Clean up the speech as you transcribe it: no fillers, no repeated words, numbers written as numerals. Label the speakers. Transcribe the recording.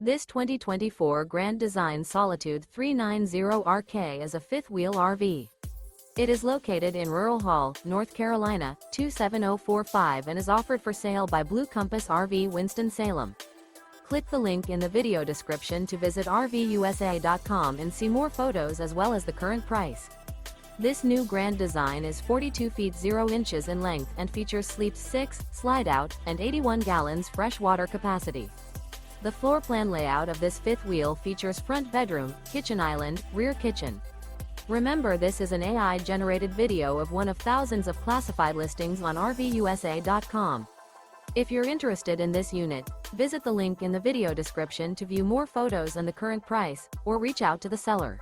Speaker 1: This 2024 Grand Design Solitude 390RK is a fifth-wheel RV. It is located in Rural Hall, North Carolina, 27045 and is offered for sale by Blue Compass RV Winston, Salem. Click the link in the video description to visit RVUSA.com and see more photos as well as the current price. This new Grand Design is 42 feet 0 inches in length and features sleep 6, slide-out, and 81 gallons fresh water capacity. The floor plan layout of this fifth wheel features front bedroom, kitchen island, rear kitchen. Remember, this is an AI-generated video of one of thousands of classified listings on RVUSA.com. If you're interested in this unit, visit the link in the video description to view more photos and the current price, or reach out to the seller.